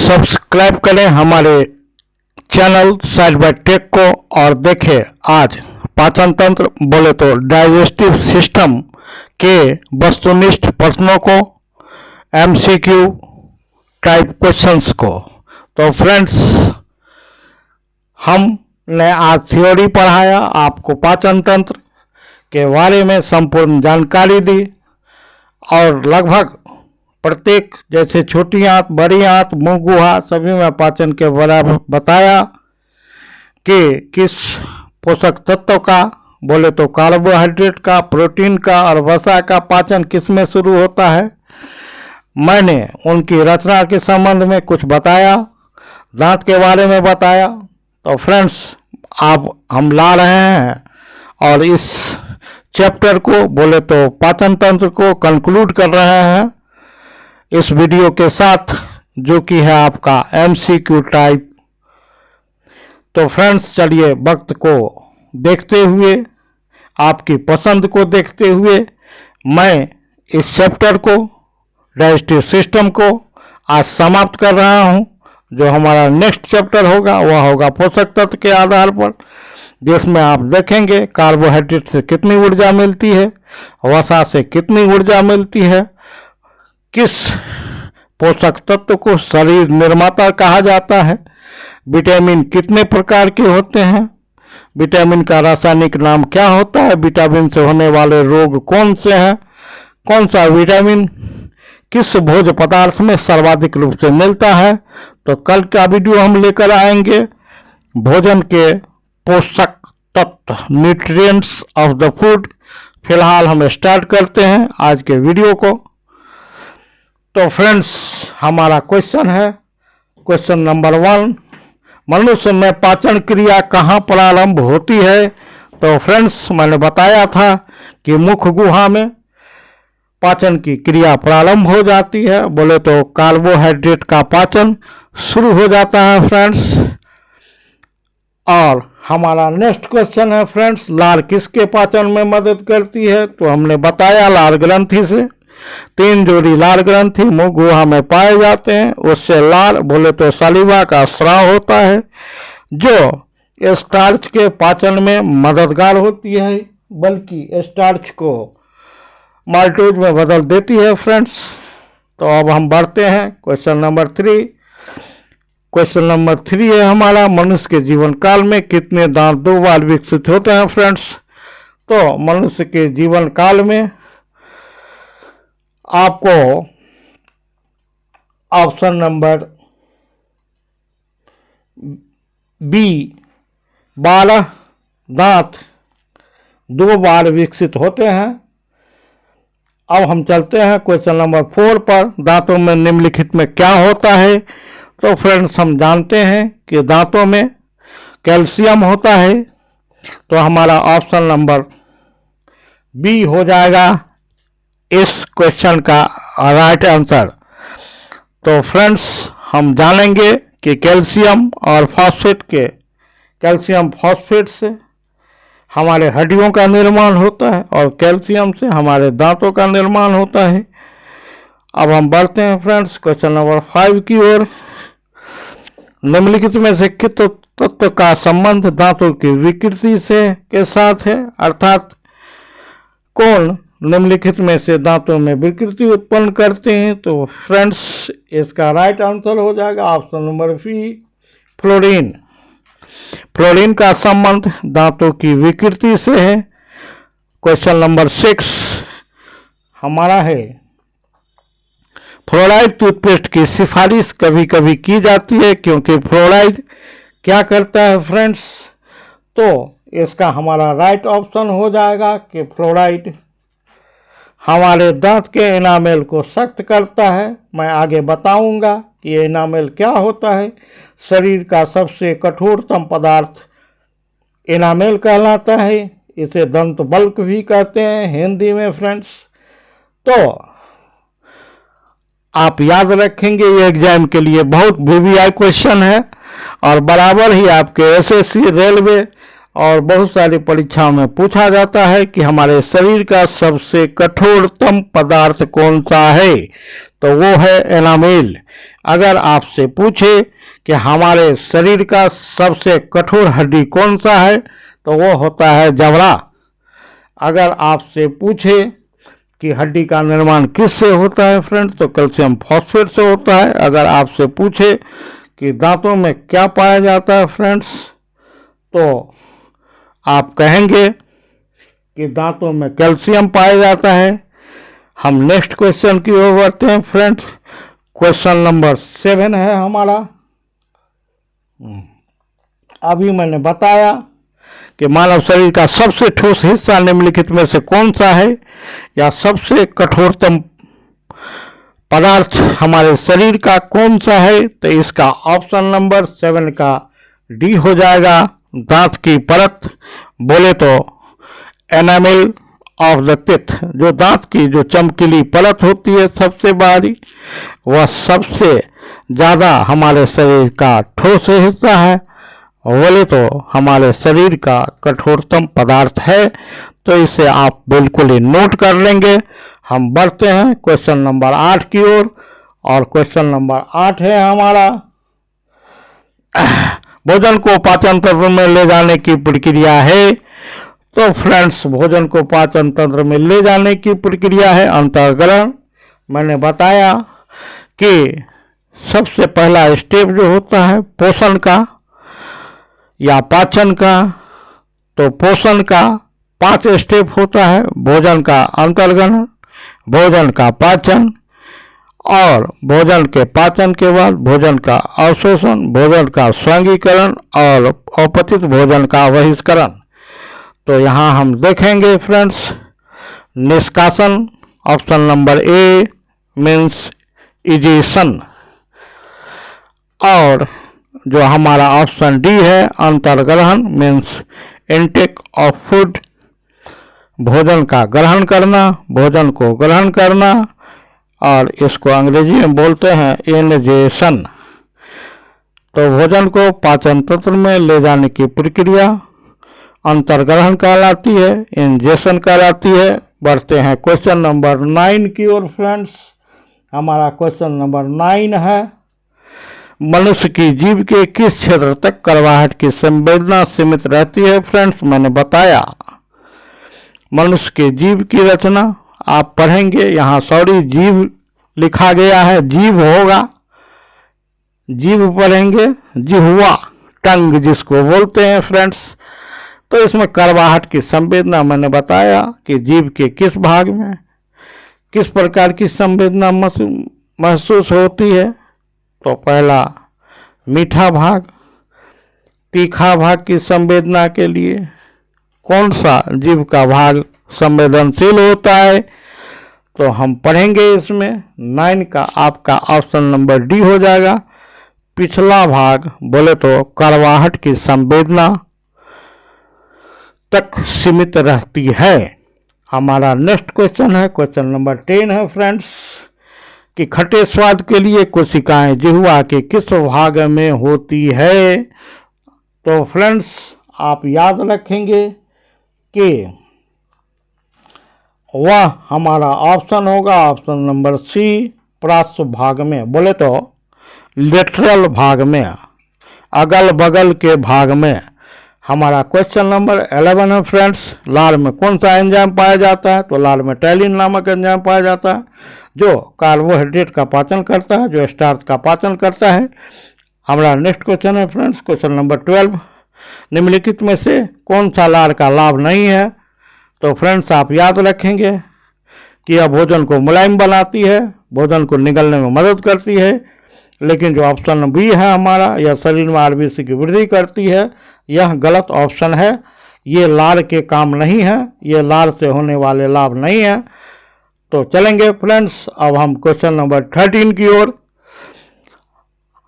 Subscribe करें हमारे channel side by take को और देखें आज पाचन तंत्र बोले तो डाइजेस्टिव सिस्टम के वस्तुनिष्ठ प्रश्नों को, एमसीक्यू टाइप क्वेश्चंस को। तो फ्रेंड्स, हमने आज थ्योरी पढ़ाया, आपको पाचन तंत्र के बारे में संपूर्ण जानकारी दी और लगभग प्रत्येक जैसे छोटी आंत, बड़ी आंत, मुंह गुहा सभी में पाचन के बराबर बताया कि किस पोषक तत्व का बोले तो कार्बोहाइड्रेट का, प्रोटीन का और वसा का पाचन किस में शुरू होता है। मैंने उनकी रचना के संबंध में कुछ बताया, दांत के बारे में बताया। तो फ्रेंड्स, आप हम ला रहे हैं और इस चैप्टर को बोले तो पाचन तंत्र को कंक्लूड कर रहे हैं इस वीडियो के साथ, जो कि है आपका एमसीक्यू टाइप। तो फ्रेंड्स, चलिए वक्त को देखते हुए, आपकी पसंद को देखते हुए मैं इस चैप्टर को, डाइजेस्टिव सिस्टम को आज समाप्त कर रहा हूं। जो हमारा नेक्स्ट चैप्टर होगा वह होगा पोषक तत्व के आधार पर, जिसमें आप देखेंगे कार्बोहाइड्रेट से कितनी ऊर्जा मिलती है, वसा से कितनी ऊर्जा मिलती है, किस पोषक तत्व को शरीर निर्माता कहा जाता है, विटामिन कितने प्रकार के होते हैं, विटामिन का रासायनिक नाम क्या होता है, विटामिन से होने वाले रोग कौन से हैं, कौन सा विटामिन किस भोज्य पदार्थ में सर्वाधिक रूप से मिलता है। तो कल का वीडियो हम लेकर आएंगे भोजन के पोषक तत्व, न्यूट्रिएंट्स ऑफ द फूड। फिलहाल हम स्टार्ट करते हैं आज के वीडियो को। तो फ्रेंड्स, हमारा क्वेश्चन है, क्वेश्चन नंबर 1, मनुष्य में पाचन क्रिया कहाँ प्रारंभ होती है। तो फ्रेंड्स, मैंने बताया था कि मुख गुहा में पाचन की क्रिया प्रारंभ हो जाती है, बोले तो कार्बोहाइड्रेट का पाचन शुरू हो जाता है फ्रेंड्स। और हमारा नेक्स्ट क्वेश्चन है फ्रेंड्स, लार किसके पाचन में मदद करती है। तो हमने बताया लार ग्रंथि से, 3 जोड़ी लार ग्रंथि मुंह गुहा में पाए जाते हैं। उससे लार बोले तो सलीवा का स्राव होता है, जो स्टार्च के पाचन में मददगार होती है, बल्कि स्टार्च को माल्टोज में बदल देती है फ्रेंड्स। तो अब हम बढ़ते हैं क्वेश्चन नंबर 3। क्वेश्चन नंबर 3 है हमारा, मनुष्य के जीवन काल में कितने दांत 2 बार विकसित होते हैं फ्रेंड्स। तो मनुष्य के जीवन काल में आपको ऑप्शन नंबर बी 12 दांत 2 बार विकसित होते हैं। अब हम चलते हैं क्वेश्चन नंबर 4 पर, दांतों में निम्नलिखित में क्या होता है। तो फ्रेंड्स, हम जानते हैं कि दांतों में कैल्शियम होता है। तो हमारा ऑप्शन नंबर बी हो जाएगा इस क्वेश्चन का राइट आंसर। तो फ्रेंड्स, हम जानेंगे कि कैल्शियम और फॉस्फेट के, कैल्शियम फॉस्फेट से हमारे हड्डियों का निर्माण होता है और कैल्शियम से हमारे दांतों का निर्माण होता है। अब हम बढ़ते हैं फ्रेंड्स क्वेश्चन नंबर 5 की ओर। निम्नलिखित में से किस तत्व का संबंध दांतों की विकृति से के साथ है, अर्थात कौन निम्नलिखित में से दांतों में विकृति उत्पन्न करते हैं। तो फ्रेंड्स, इसका राइट आंसर हो जाएगा option number B, fluorine. Fluorine का संबंध दांतों की विकृति से है। क्वेश्चन नंबर 6 हमारा है, फ्लोराइड टूथपेस्ट की सिफारिश कभी कभी की जाती है, क्योंकि फ्लोराइड क्या करता है फ्रेंड्स। तो इसका हमारा राइट ऑप्शन हो जाएगा कि फ्लोराइड हमारे दांत के एनामेल को सख्त करता है। मैं आगे बताऊंगा कि ये एनामेल क्या होता है। शरीर का सबसे कठोरतम पदार्थ एनामेल कहलाता है। इसे दंत बल्क भी कहते हैं हिंदी में फ्रेंड्स। तो आप याद रखेंगे, ये एग्जाम के लिए बहुत वीवीआई क्वेश्चन है और बराबर ही आपके एसएससी, रेलवे और बहुत सारी परीक्षाओं में पूछा जाता है कि हमारे शरीर का सबसे कठोरतम पदार्थ कौन सा है, तो वो है एनामेल। अगर आपसे पूछे कि हमारे शरीर का सबसे कठोर हड्डी कौन सा है, तो वो होता है जबड़ा। अगर आपसे पूछे कि हड्डी का निर्माण किससे होता है फ्रेंड्स, तो कैल्शियम फॉस्फेट से होता है। अगर आपसे पूछे कि दांतों में क्या पाया जाता है फ्रेंड्स, तो आप कहेंगे कि दांतों में कैल्शियम पाया जाता है। हम नेक्स्ट क्वेश्चन की ओर बढ़ते हैं फ्रेंड्स। क्वेश्चन नंबर 7 है हमारा। अभी मैंने बताया कि मानव शरीर का सबसे ठोस हिस्सा निम्नलिखित में से कौन सा है, या सबसे कठोरतम पदार्थ हमारे शरीर का कौन सा है, तो इसका ऑप्शन नंबर 7 का डी हो जाएगा, दांत की परत। बोले तो एनामेल ऑफ द टीथ, जो दांत की जो चमकीली परत होती है सबसे बाहरी, वह सबसे ज़्यादा हमारे शरीर का ठोस हिस्सा है। बोले तो हमारे शरीर का कठोरतम पदार्थ है। तो इसे आप बिल्कुल ही नोट कर लेंगे। हम बढ़ते हैं क्वेश्चन नंबर 8 की ओर, और क्वेश्चन नंबर 8 है हमारा, भोजन को पाचन तंत्र में ले जाने की प्रक्रिया है। तो फ्रेंड्स, भोजन को पाचन तंत्र में ले जाने की प्रक्रिया है अंतःग्रहण। मैंने बताया कि सबसे पहला स्टेप जो होता है पोषण का या पाचन का, तो पोषण का 5 स्टेप होता है। भोजन का अंतर्ग्रहण, भोजन का पाचन, और भोजन के पाचन के बाद भोजन का अवशोषण, भोजन का स्वांगीकरण और अपचित भोजन का बहिष्करण। तो यहाँ हम देखेंगे फ्रेंड्स, निष्कासन option number A means egestion, और जो हमारा ऑप्शन डी है अंतर्ग्रहण मीन्स इनटेक ऑफ फूड, भोजन का ग्रहण करना, भोजन को ग्रहण करना, और इसको अंग्रेजी में बोलते हैं इनजेशन। तो भोजन को पाचन तंत्र में ले जाने की प्रक्रिया अंतर्ग्रहण कहलाती है, इंजेशन कहलाती है। बढ़ते हैं क्वेश्चन नंबर 9 की ओर फ्रेंड्स। हमारा क्वेश्चन नंबर 9 है, मनुष्य की जीभ के किस क्षेत्र तक कड़वाहट की संवेदना सीमित रहती है। फ्रेंड्स, मैंने बताया मनुष्य के जीभ की रचना आप पढ़ेंगे, यहाँ सॉरी जीभ लिखा गया है, जीभ होगा, जीभ पढ़ेंगे, जिह्वा, टंग जिसको बोलते हैं फ्रेंड्स। तो इसमें कड़वाहट की संवेदना मैंने बताया कि जीभ के किस भाग में किस प्रकार की संवेदना महसूस होती है। तो पहला मीठा भाग, तीखा भाग की संवेदना के लिए कौन सा जीभ का भाग संवेदनशील होता है, तो हम पढ़ेंगे इसमें 9 का आपका ऑप्शन नंबर डी हो जाएगा, पिछला भाग। बोले तो कड़वाहट की संवेदना तक सीमित रहती है। हमारा नेक्स्ट क्वेश्चन है, क्वेश्चन नंबर 10 है फ्रेंड्स, कि खट्टे स्वाद के लिए कोशिकाएं जिह्वा के किस भाग में होती है। तो फ्रेंड्स, आप याद रखेंगे कि वह हमारा ऑप्शन होगा ऑप्शन नंबर सी, पार्श्व भाग में। बोले तो लेटरल भाग में, अगल बगल के भाग में। हमारा क्वेश्चन नंबर 11 है फ्रेंड्स, लार में कौन सा एंजाइम पाया जाता है। तो लार में टैलिन नामक एंजाइम पाया जाता है, जो कार्बोहाइड्रेट का पाचन करता है, जो स्टार्च का पाचन करता है। हमारा नेक्स्ट क्वेश्चन है फ्रेंड्स, क्वेश्चन नंबर 12, निम्नलिखित में से कौन सा लार का लाभ नहीं है। तो फ्रेंड्स, आप याद रखेंगे कि यह भोजन को मुलायम बनाती है, भोजन को निगलने में मदद करती है। लेकिन जो ऑप्शन बी है हमारा, यह शरीर में आरबीसी की वृद्धि करती है, यह गलत ऑप्शन है। ये लार के काम नहीं है, ये लार से होने वाले लाभ नहीं है। तो चलेंगे फ्रेंड्स, अब हम क्वेश्चन नंबर 13 की ओर।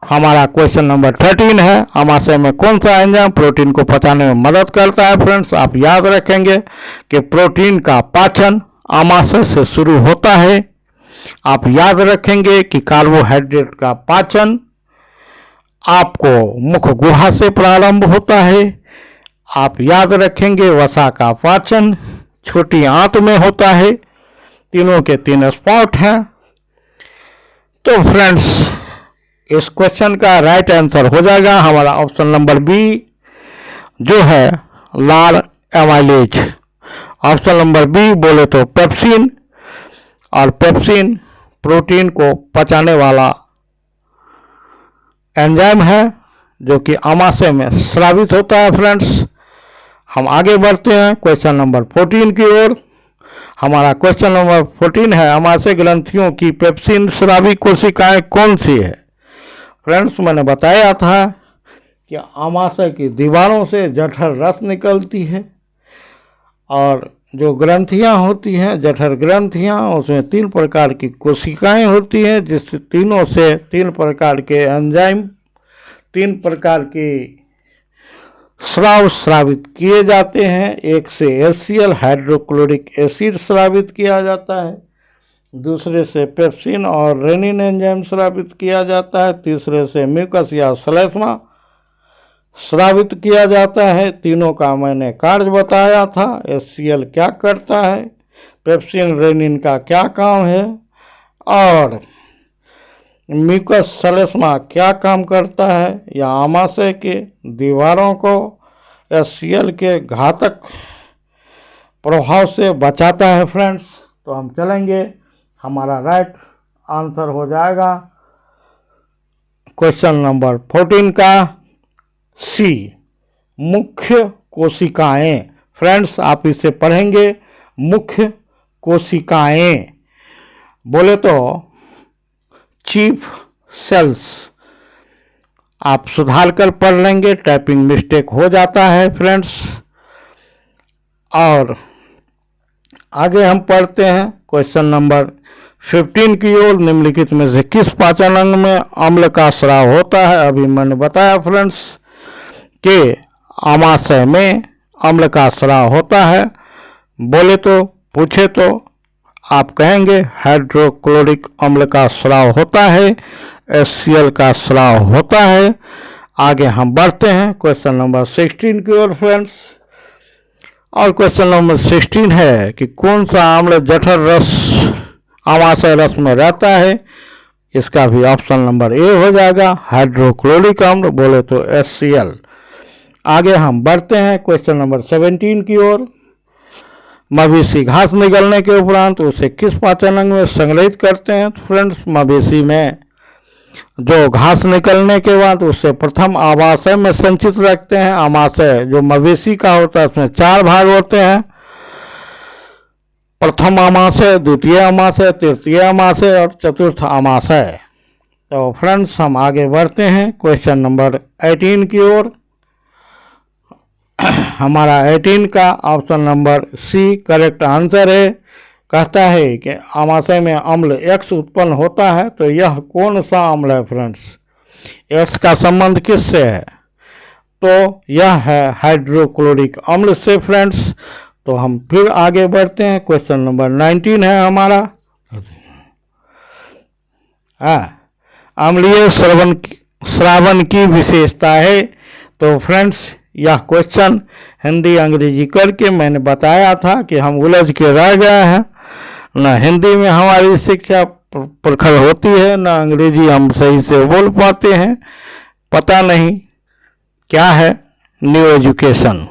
हमारा क्वेश्चन नंबर 13 है, आमाशय में कौन सा एंजाइम प्रोटीन को पचाने में मदद करता है। फ्रेंड्स, आप याद रखेंगे कि प्रोटीन का पाचन आमाशय से शुरू होता है। आप याद रखेंगे कि कार्बोहाइड्रेट का पाचन आपको मुख गुहा से प्रारंभ होता है। आप याद रखेंगे वसा का पाचन छोटी आंत में होता है, तीनों के तीन स्पॉट हैं। तो फ्रेंड्स इस क्वेश्चन का राइट आंसर हो जाएगा हमारा ऑप्शन नंबर बी, जो है लाल एमाइलेज। ऑप्शन नंबर बी बोले तो पेप्सिन, और पेप्सिन प्रोटीन को पचाने वाला एंजाइम है जो कि आमाशय में स्रावित होता है। फ्रेंड्स हम आगे बढ़ते हैं क्वेश्चन नंबर 14 की ओर। हमारा क्वेश्चन नंबर 14 है, आमाशय ग्रंथियों की पेप्सिन स्रावी कोशिकाएं कौन सी है। फ्रेंड्स मैंने बताया था कि आमाशय की दीवारों से जठर रस निकलती है, और जो ग्रंथियां होती हैं जठर ग्रंथियां, उसमें 3 प्रकार की कोशिकाएं होती हैं, जिस तीनों से 3 प्रकार के एंजाइम, 3 प्रकार के स्राव स्रावित किए जाते हैं। एक से HCl हाइड्रोक्लोरिक एसिड स्रावित किया जाता है, दूसरे से पेप्सिन और रेनिन एंजाइम स्रावित किया जाता है, तीसरे से म्यूकस या श्लेष्मा स्रावित किया जाता है। तीनों का मैंने कार्य बताया था, HCl क्या करता है, पेप्सिन रेनिन का क्या काम है, और म्यूकस श्लेष्मा क्या काम करता है। या आमाशय के दीवारों को HCl के घातक प्रभाव से बचाता है। फ्रेंड्स तो हम चलेंगे, हमारा राइट आंसर हो जाएगा क्वेश्चन नंबर 14 का सी, मुख्य कोशिकाएं। फ्रेंड्स आप इसे पढ़ेंगे, मुख्य कोशिकाएं बोले तो चीफ सेल्स। आप सुधार कर पढ़ लेंगे, टाइपिंग मिस्टेक हो जाता है फ्रेंड्स। और आगे हम पढ़ते हैं क्वेश्चन नंबर 15 की ओर। निम्नलिखित में से किस पाचन अंग में अम्ल का स्राव होता है। अभी मैंने बताया फ्रेंड्स कि आमाशय में अम्ल का स्राव होता है। बोले तो पूछे तो आप कहेंगे हाइड्रोक्लोरिक अम्ल का स्राव होता है, HCl का स्राव होता है। आगे हम बढ़ते हैं क्वेश्चन नंबर 16 की ओर फ्रेंड्स। और क्वेश्चन नंबर 16 है कि कौन सा अम्ल जठर रस आमाशय रस में रहता है। इसका भी ऑप्शन नंबर ए हो जाएगा, हाइड्रोक्लोरिक अम्ल बोले तो HCl। आगे हम बढ़ते हैं क्वेश्चन नंबर 17 की ओर। मवेशी घास निगलने के उपरांत उसे किस पाचन अंग में संग्रहित करते हैं। तो फ्रेंड्स मवेशी में जो घास निकलने के बाद उसे प्रथम आमाशय में संचित रखते हैं। आमाशय जो मवेशी का होता है उसमें 4 भाग होते हैं, प्रथम आमाशय, द्वितीय आमाशय, तृतीय आमाशय और चतुर्थ आमाशय। तो फ्रेंड्स हम आगे बढ़ते हैं क्वेश्चन नंबर 18 की ओर। हमारा 18 का option number C correct answer है। कहता है कि आमाशय में अम्ल X उत्पन्न होता है, तो यह कौन सा अम्ल है। फ्रेंड्स X का संबंध किससे है, तो यह है हाइड्रोक्लोरिक अम्ल से। फ्रेंड्स तो हम फिर आगे बढ़ते हैं, क्वेश्चन नंबर 19 है हमारा। अम्लीय श्रावण की विशेषता है। तो फ्रेंड्स यह क्वेश्चन हिंदी अंग्रेजी करके मैंने बताया था कि हम उलझ के रह गए हैं। न हिंदी में हमारी शिक्षा प्रखर होती है, न अंग्रेजी हम सही से बोल पाते हैं। पता नहीं क्या है न्यू एजुकेशन।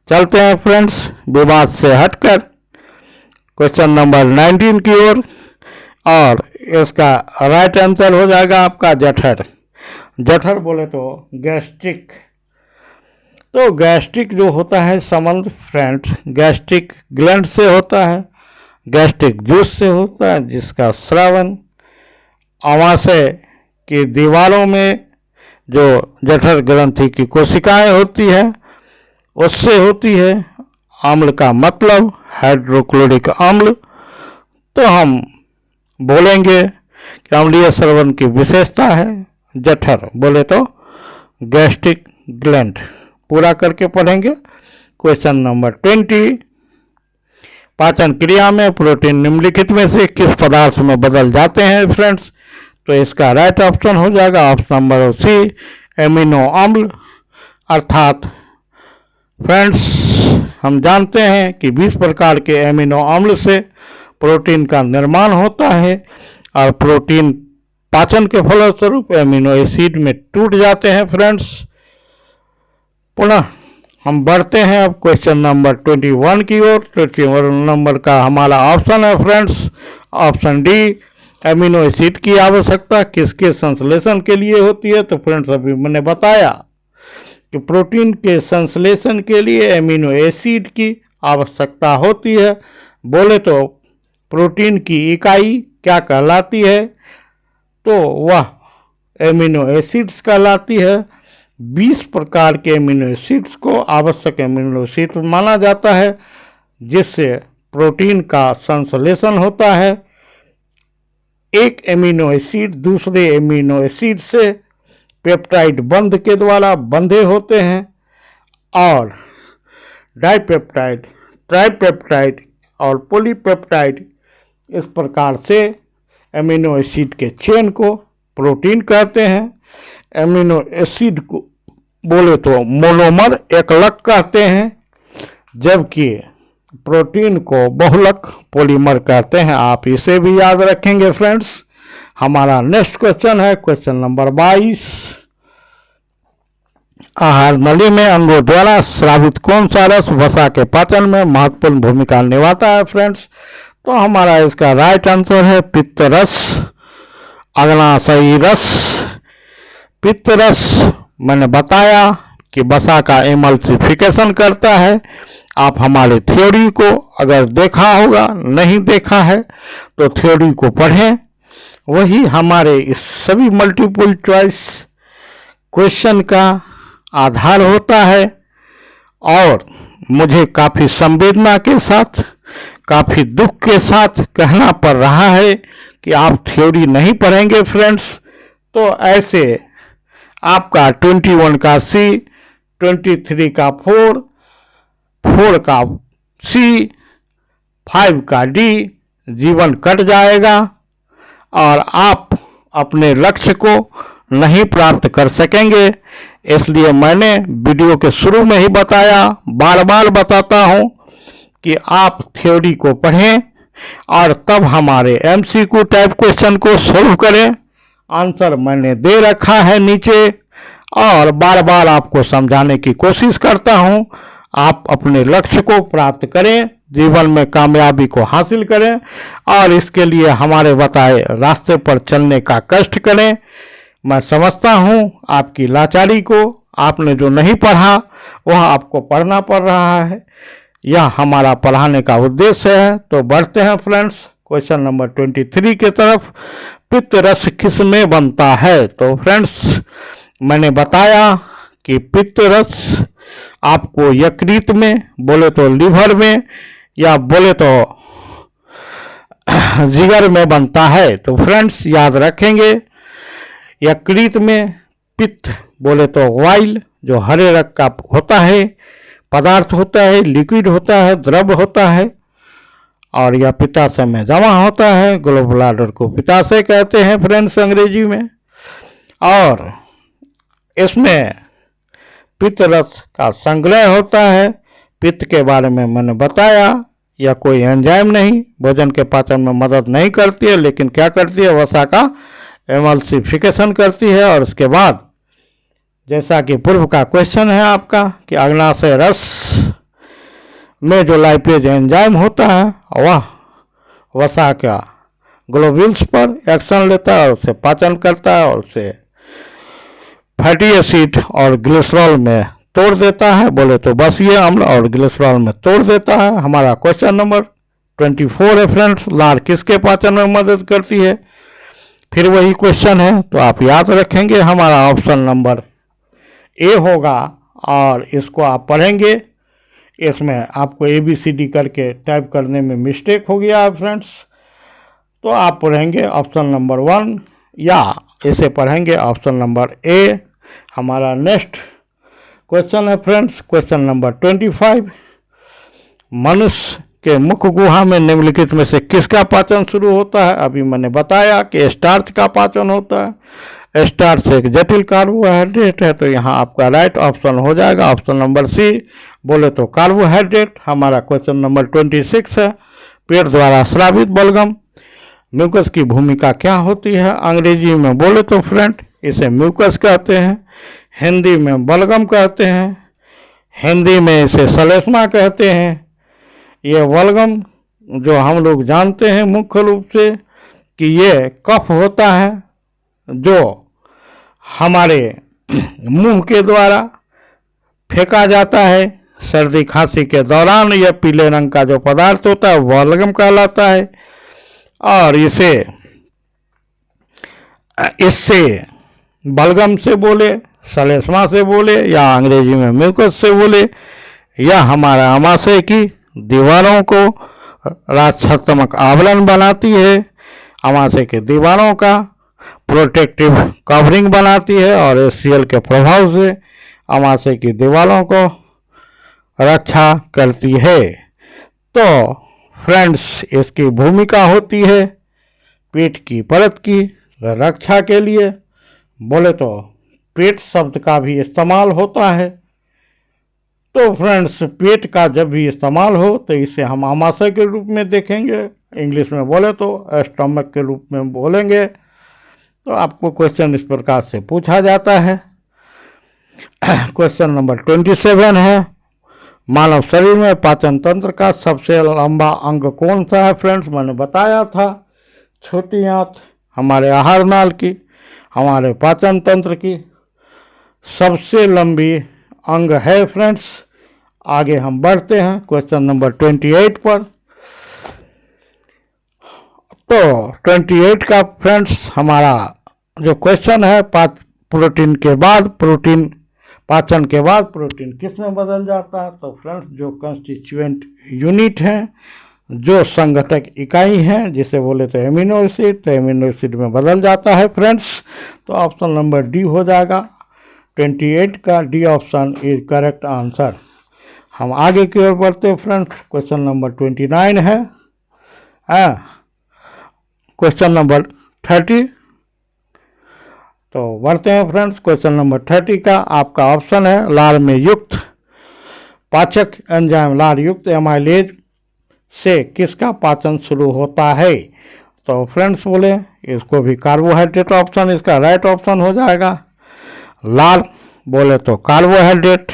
चलते हैं फ्रेंड्स विवाद से हटकर क्वेश्चन नंबर 19 की ओर। और इसका राइट आंसर हो जाएगा आपका जठर। जठर बोले तो गैस्ट्रिक। तो गैस्ट्रिक जो होता है संबंध फ्रेंड गैस्ट्रिक ग्लैंड से होता है, गैस्ट्रिक जूस से होता है, जिसका श्रावण आमाशय की दीवारों में जो जठर ग्रंथि की कोशिकाएं होती है उससे होती है। अम्ल का मतलब हाइड्रोक्लोरिक अम्ल। तो हम बोलेंगे कि अम्लीय श्रवण की विशेषता है जठर, बोले तो गैस्ट्रिक ग्लैंड। पूरा करके पढ़ेंगे क्वेश्चन नंबर 20। पाचन क्रिया में प्रोटीन निम्नलिखित में से किस पदार्थ में बदल जाते हैं। फ्रेंड्स तो इसका राइट ऑप्शन हो जाएगा ऑप्शन नंबर सी, एमिनो अम्ल। अर्थात फ्रेंड्स, हम जानते हैं कि 20 प्रकार के एमिनो अम्ल से प्रोटीन का निर्माण होता है और प्रोटीन पाचन के फलस्वरूप एमिनो एसिड में टूट जाते हैं। फ्रेंड्स, पुनः हम बढ़ते हैं अब क्वेश्चन नंबर 21 की ओर। 21 नंबर का हमारा ऑप्शन है friends, option D, amino acid की आवश्यकता किसके संश्लेषण के लिए होती है? तो फ्रेंड्स, अभी मैंने बताया कि प्रोटीन के संश्लेषण के लिए एमिनो एसिड की आवश्यकता होती है। बोले तो प्रोटीन की इकाई क्या कहलाती है? तो वह एमिनो एसिड्स कहलाती है। 20 प्रकार के एमिनो एसिड्स को आवश्यक एमिनो एसिड माना जाता है जिससे प्रोटीन का संश्लेषण होता है। एक एमिनो एसिड दूसरे एमिनो एसिड से पेप्टाइड बंध के द्वारा बंधे होते हैं और डाइपेप्टाइड, ट्राइपेप्टाइड और पॉलीपेप्टाइड इस प्रकार से एमिनो एसिड के चेन को प्रोटीन कहते हैं। एमिनो एसिड को बोले तो मोनोमर एकलक कहते हैं, जबकि प्रोटीन को बहुलक पॉलीमर कहते हैं। आप इसे भी याद रखेंगे फ्रेंड्स। हमारा नेक्स्ट क्वेश्चन है क्वेश्चन नंबर 22। आहार नली में अंगों द्वारा स्रावित कौन सा रस वसा के पाचन में महत्वपूर्ण भूमिका निभाता है? फ्रेंड्स, तो हमारा इसका राइट आंसर है पित्त रस, अग्नाशयी रस। पित्त रस मैंने बताया कि वसा का एमल्सिफिकेशन करता है। आप हमारे थ्योरी को अगर देखा होगा, नहीं देखा है तो थ्योरी को पढ़ें, वही हमारे इस सभी मल्टीपल चॉइस क्वेश्चन का आधार होता है। और मुझे काफ़ी संवेदना के साथ, काफ़ी दुख के साथ कहना पड़ रहा है कि आप थ्योरी नहीं पढ़ेंगे फ्रेंड्स, तो ऐसे आपका 21 का सी, 23 का 4, 4 का सी, 5 का डी जीवन कट जाएगा और आप अपने लक्ष्य को नहीं प्राप्त कर सकेंगे। इसलिए मैंने वीडियो के शुरू में ही बताया, बार बार बताता हूँ कि आप थ्योरी को पढ़ें और तब हमारे एमसीक्यू टाइप क्वेश्चन को सोल्व करें। आंसर मैंने दे रखा है नीचे और बार बार आपको समझाने की कोशिश करता हूँ। आप अपने लक्ष्य को प्राप्त करें, जीवन में कामयाबी को हासिल करें और इसके लिए हमारे बताए रास्ते पर चलने का कष्ट करें। मैं समझता हूँ आपकी लाचारी को, आपने जो नहीं पढ़ा वह आपको पढ़ना पड़ रहा है, यह हमारा पढ़ाने का उद्देश्य है। तो बढ़ते हैं फ्रेंड्स क्वेश्चन नंबर 23 की तरफ। पित्त रस किस में बनता है? तो फ्रेंड्स, मैंने बताया कि पित्त रस आपको यकृत में, बोले तो लीवर में, या बोले तो जिगर में बनता है। तो फ्रेंड्स याद रखेंगे, यकृत में पित्त बोले तो वाइल जो हरे रंग का होता है, पदार्थ होता है, लिक्विड होता है, द्रव होता है और यह पित्ताशय में जमा होता है। गॉल ब्लैडर को पित्ताशय कहते हैं फ्रेंड्स अंग्रेजी में। और इसमें पित्त रस का संग्रह होता है। पित्त के बारे में मैंने बताया, यह कोई एंजाइम नहीं, भोजन के पाचन में मदद नहीं करती है, लेकिन क्या करती है, वसा का एमल्सिफिकेशन करती है। और उसके बाद जैसा कि पूर्व का क्वेश्चन है आपका कि अग्नाशय रस में जो लाइपेज एंजाइम होता है वह वसा का ग्लोब्यूल्स पर एक्शन लेता है और उसे पाचन करता है और उसे फैटी एसिड और ग्लिसरॉल में तोड़ देता है, बोले तो बसीय अम्ल और ग्लिसरॉल में तोड़ देता है। हमारा क्वेश्चन नंबर 24 है फ्रेंड्स, लार किसके पाचन में मदद करती है? फिर वही क्वेश्चन है, तो आप याद रखेंगे हमारा ऑप्शन नंबर ए होगा और इसको आप पढ़ेंगे। इसमें आपको ABCD करके टाइप करने में मिस्टेक हो गया है फ्रेंड्स, तो आप पढ़ेंगे ऑप्शन नंबर 1 या इसे पढ़ेंगे ऑप्शन नंबर ए। हमारा नेक्स्ट क्वेश्चन है फ्रेंड्स क्वेश्चन नंबर 25। मनुष्य के मुख गुहा में निम्नलिखित में से किसका पाचन शुरू होता है? अभी मैंने बताया कि स्टार्च का पाचन होता है। स्टार्च एक जटिल कार्बोहाइड्रेट है, तो यहाँ आपका राइट ऑप्शन हो जाएगा ऑप्शन नंबर सी। बोले तो कार्बोहाइड्रेट। हमारा क्वेश्चन नंबर 26 है, पेट द्वारा स्रावित बलगम म्यूकस की भूमिका क्या होती है? अंग्रेजी में बोले तो फ्रेंड इसे म्यूकस कहते हैं, हिंदी में बलगम कहते हैं, हिंदी में इसे श्लेष्मा कहते हैं। ये बलगम जो हम लोग जानते हैं मुख्य रूप से कि ये कफ होता है जो हमारे मुंह के द्वारा फेंका जाता है सर्दी खांसी के दौरान। यह पीले रंग का जो पदार्थ होता है वह बलगम कहलाता है, और इससे बलगम से बोले, श्लेष्मा से बोले, या अंग्रेजी में म्यूकस से बोले, यह हमारा आमाशय की दीवारों को रक्षात्मक आवरण बनाती है, आमाशय की दीवारों का प्रोटेक्टिव कवरिंग बनाती है, और एचसीएल के प्रभाव से आमाशय की दीवारों को रक्षा करती है। तो फ्रेंड्स इसकी भूमिका होती है पेट की परत की रक्षा के लिए। बोले तो पेट शब्द का भी इस्तेमाल होता है। तो फ्रेंड्स पेट का जब भी इस्तेमाल हो तो इसे हम आमाशय के रूप में देखेंगे, इंग्लिश में बोले तो स्टमक के रूप में बोलेंगे। तो आपको क्वेश्चन इस प्रकार से पूछा जाता है। क्वेश्चन नंबर 27 है, मानव शरीर में पाचन तंत्र का सबसे लंबा अंग कौन सा है? फ्रेंड्स मैंने बताया था छोटी आंत हमारे आहार नाल की, हमारे पाचन तंत्र की सबसे लंबी अंग है फ्रेंड्स। आगे हम बढ़ते हैं क्वेश्चन नंबर 28 पर। तो 28 का फ्रेंड्स हमारा जो क्वेश्चन है, प्रोटीन के बाद प्रोटीन, पाचन के बाद प्रोटीन किस में बदल जाता है? तो फ्रेंड्स जो कंस्टिट्यूएंट यूनिट हैं, जो संगठक इकाई हैं, जिसे बोले तो एमिनो एसिड, तो एमिनो एसिड में बदल जाता है फ्रेंड्स। तो ऑप्शन नंबर डी हो जाएगा, 28 का D option is correct answer. हम आगे की ओर बढ़ते हैं फ्रेंड्स। क्वेश्चन नंबर 29 है, क्वेश्चन नंबर 30। तो बढ़ते हैं फ्रेंड्स क्वेश्चन नंबर 30 का आपका ऑप्शन है लार में युक्त पाचक एंजाइम, लार युक्त एमाइलेज से किसका पाचन शुरू होता है? तो फ्रेंड्स बोले इसको भी कार्बोहाइड्रेट ऑप्शन इसका राइट ऑप्शन हो जाएगा। लार बोले तो कार्बोहाइड्रेट।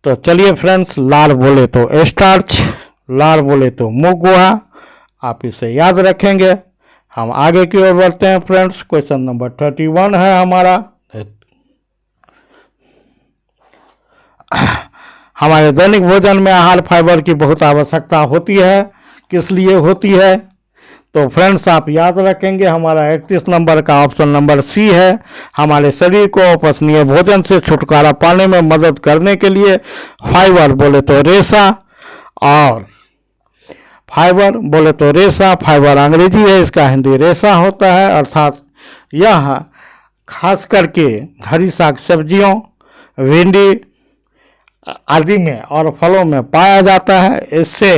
तो चलिए फ्रेंड्स, लार बोले तो स्टार्च, लार बोले तो मुगुआ, आप इसे याद रखेंगे। हम आगे की ओर बढ़ते हैं फ्रेंड्स। क्वेश्चन नंबर 31 है हमारा, हमारे दैनिक भोजन में आहार फाइबर की बहुत आवश्यकता होती है। किस लिए होती है? तो फ्रेंड्स आप याद रखेंगे हमारा 31 नंबर का ऑप्शन नंबर सी है, हमारे शरीर को अपचनीय भोजन से छुटकारा पाने में मदद करने के लिए। फाइबर बोले तो रेशा, और फाइबर बोले तो रेशा, फाइबर अंग्रेजी है, इसका हिंदी रेशा होता है, अर्थात यह खास करके हरी साग सब्जियों, भिंडी आदि में और फलों में पाया जाता है। इससे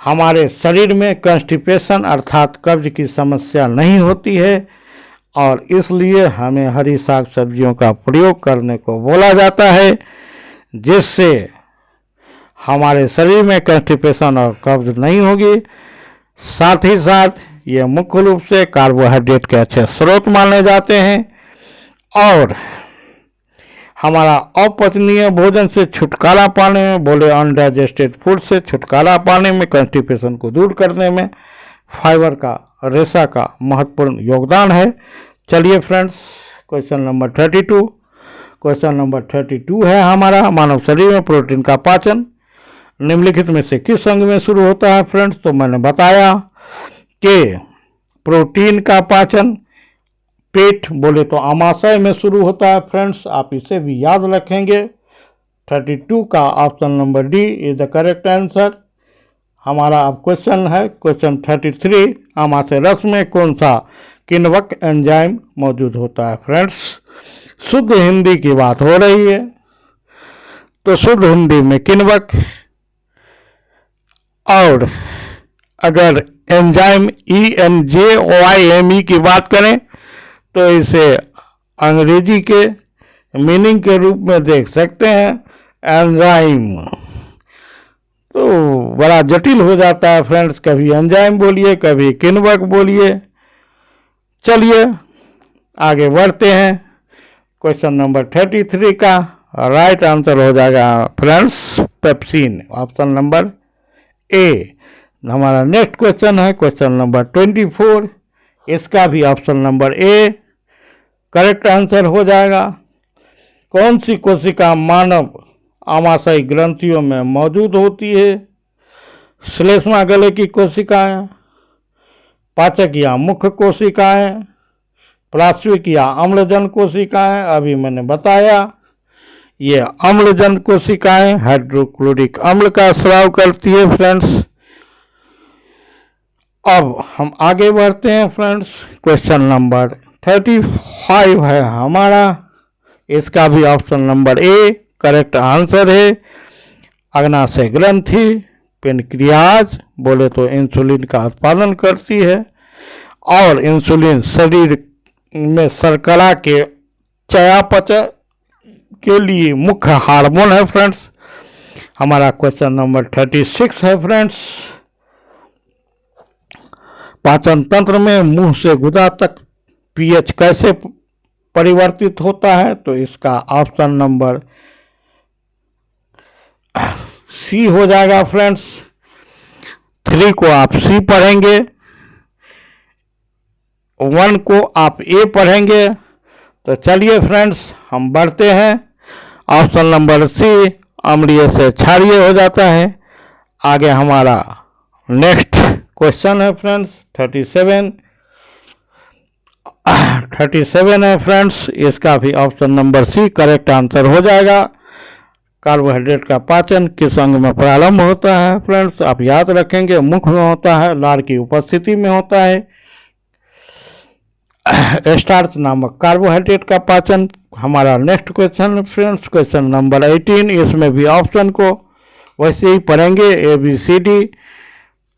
हमारे शरीर में कंस्टिपेशन अर्थात कब्ज की समस्या नहीं होती है, और इसलिए हमें हरी साग सब्जियों का प्रयोग करने को बोला जाता है, जिससे हमारे शरीर में कंस्टिपेशन और कब्ज नहीं होगी। साथ ही साथ ये मुख्य रूप से कार्बोहाइड्रेट के अच्छे स्रोत माने जाते हैं, और हमारा अपचनीय भोजन से छुटकारा पाने में, बोले अनडाइजेस्टेड फूड से छुटकारा पाने में, कंस्टिपेशन को दूर करने में फाइबर का, रेशा का महत्वपूर्ण योगदान है। चलिए friends question number 32, question number 32 है हमारा, मानव शरीर में प्रोटीन का पाचन निम्नलिखित में से किस अंग में शुरू होता है? फ्रेंड्स तो मैंने बताया कि प्रोटीन का पाचन पेट बोले तो आमाशय में शुरू होता है फ्रेंड्स, आप इसे भी याद रखेंगे। 32 का option number D is the correct answer. हमारा अब क्वेश्चन है क्वेश्चन 33, आमाशय रस में कौन सा किण्वक एंजाइम मौजूद होता है? फ्रेंड्स शुद्ध हिंदी की बात हो रही है, तो शुद्ध हिंदी में किण्वक, और अगर एंजाइम ENJYME की बात करें तो इसे अंग्रेजी के मीनिंग के रूप में देख सकते हैं, एंजाइम। तो बड़ा जटिल हो जाता है फ्रेंड्स, कभी एंजाइम बोलिए, कभी किन्वक बोलिए। चलिए आगे बढ़ते हैं। क्वेश्चन नंबर 33 का राइट आंसर हो जाएगा friends pepsin, option number A. हमारा नेक्स्ट क्वेश्चन है क्वेश्चन नंबर 24, इसका भी option number A correct answer हो जाएगा। कौन सी कोशिका मानव आमाशयी ग्रंथियों में मौजूद होती है? श्लेष्मा गले की कोशिकाएं, पाचक या मुख्य कोशिकाएं, पार्श्विक या अम्लजन कोशिकाएं। अभी मैंने बताया ये अम्लजन कोशिकाएं हाइड्रोक्लोरिक अम्ल का स्राव करती है फ्रेंड्स। अब हम आगे बढ़ते हैं फ्रेंड्स। क्वेश्चन नंबर 35 है हमारा, इसका भी option number A correct answer है। अग्नाशय ग्रंथि पेनक्रियाज बोले तो इंसुलिन का उत्पादन करती है, और इंसुलिन शरीर में शर्करा के चयापचय के लिए मुख्य हार्मोन है फ्रेंड्स। हमारा क्वेश्चन नंबर 36 है फ्रेंड्स, पाचन तंत्र में मुंह से गुदा तक पीएच कैसे परिवर्तित होता है? तो इसका ऑप्शन नंबर सी हो जाएगा फ्रेंड्स। 3 को आप सी पढ़ेंगे, 1 को आप ए पढ़ेंगे। तो चलिए फ्रेंड्स हम बढ़ते हैं। ऑप्शन नंबर सी अम्लीय से क्षारीय हो जाता है। आगे हमारा नेक्स्ट क्वेश्चन है फ्रेंड्स 37 है फ्रेंड्स, इसका भी option number C correct answer हो जाएगा। कार्बोहाइड्रेट का पाचन किस अंग में प्रारंभ होता है फ्रेंड्स? आप याद रखेंगे मुख में होता है, लार की उपस्थिति में होता है। स्टार्च नामक कार्बोहाइड्रेट का पाचन। हमारा next question friends question number 18, इसमें भी ऑप्शन को वैसे ही पढ़ेंगे ए बी सी डी।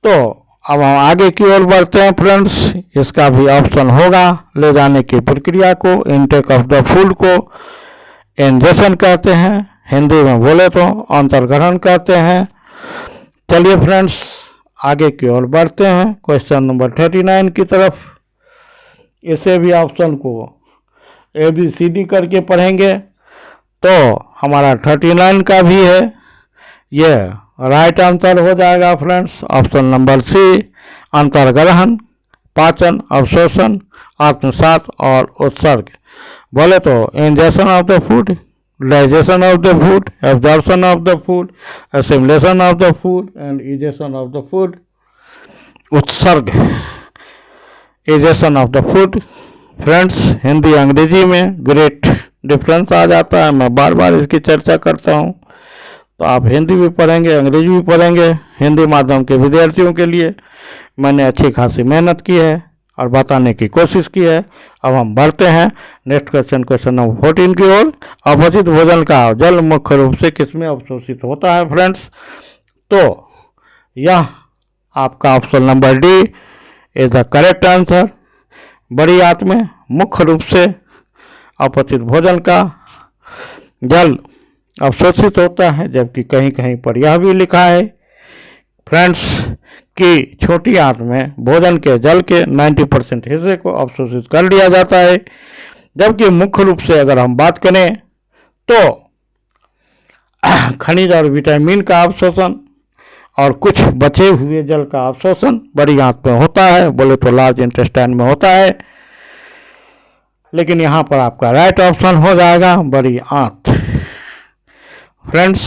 तो अब हम आगे की ओर बढ़ते हैं फ्रेंड्स। इसका भी ऑप्शन होगा ले जाने की प्रक्रिया को इनटेक ऑफ द फूड को इंजेक्शन कहते हैं, हिंदी में बोले तो अंतर्ग्रहण कहते हैं। चलिए फ्रेंड्स आगे की ओर बढ़ते हैं क्वेश्चन नंबर 39 की तरफ। इसे भी ऑप्शन को ए बी सी डी करके पढ़ेंगे। तो हमारा 39 का भी है, ये राइट आंसर हो जाएगा फ्रेंड्स। ऑप्शन नंबर सी अंतर्ग्रहण, पाचन, अवशोषण, आत्मसात और उत्सर्ग बोले तो injection of the food, digestion of the food, absorption of the food, assimilation of the food and egestion of the food. Utsarg egestion of the food friends Hindi अंग्रेजी में ग्रेट डिफरेंस आ जाता है, मैं बार बार इसकी चर्चा करता हूँ। तो आप हिंदी भी पढ़ेंगे अंग्रेजी भी पढ़ेंगे। हिंदी माध्यम के विद्यार्थियों के लिए मैंने अच्छी खासी मेहनत की है और बताने की कोशिश की है। अब हम बढ़ते हैं नेक्स्ट क्वेश्चन नंबर 14 की ओर। अपचित भोजन का जल मुख्य रूप से किसमें अवशोषित होता है फ्रेंड्स? तो यह आपका option number D is the correct answer. बड़ी आंत में मुख्य रूप से अपचित भोजन का जल अवशोषित होता है, जबकि कहीं कहीं पर यह भी लिखा है फ्रेंड्स कि छोटी आंत में भोजन के जल के 90% हिस्से को अवशोषित कर लिया जाता है। जबकि मुख्य रूप से अगर हम बात करें तो खनिज और विटामिन का अवशोषण और कुछ बचे हुए जल का अवशोषण बड़ी आंत में होता है, बोले तो लार्ज इंटेस्टाइन में होता है। लेकिन यहाँ पर आपका राइट ऑप्शन हो जाएगा बड़ी आंत। फ्रेंड्स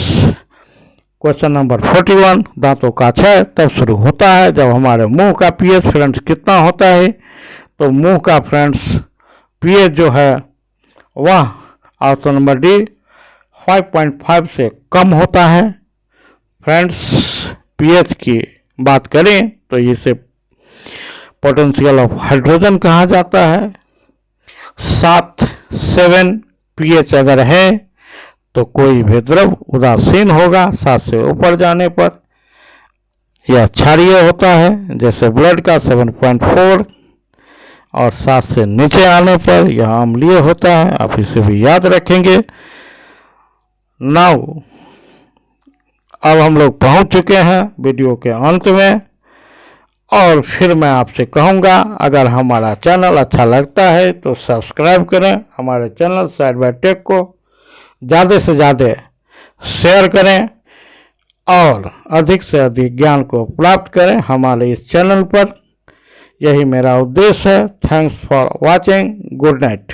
क्वेश्चन नंबर 41, दांतों का क्षय तब शुरू होता है जब हमारे मुंह का पीएच फ्रेंड्स कितना होता है? तो मुंह का फ्रेंड्स पीएच जो है वह ऑप्शन नंबर डी 5.5 से कम होता है। फ्रेंड्स पीएच की बात करें तो इसे पोटेंशियल ऑफ हाइड्रोजन कहा जाता है। 7 पीएच अगर है तो कोई भी द्रव उदासीन होगा, 7 से ऊपर जाने पर यह क्षारीय होता है। जैसे ब्लड का 7.4 और 7 से नीचे आने पर यह अम्लीय होता है, आप इसे भी याद रखेंगे। नाउ अब हम लोग पहुंच चुके हैं वीडियो के अंत में, और फिर मैं आपसे कहूँगा, अगर हमारा चैनल अच्छा लगता है तो सब्सक्राइब करें, हमारे चैनल साइड बाय टेक को ज़्यादा से ज़्यादा शेयर करें और अधिक से अधिक ज्ञान को प्राप्त करें हमारे इस चैनल पर। यही मेरा उद्देश्य है। Thanks for watching. Good night.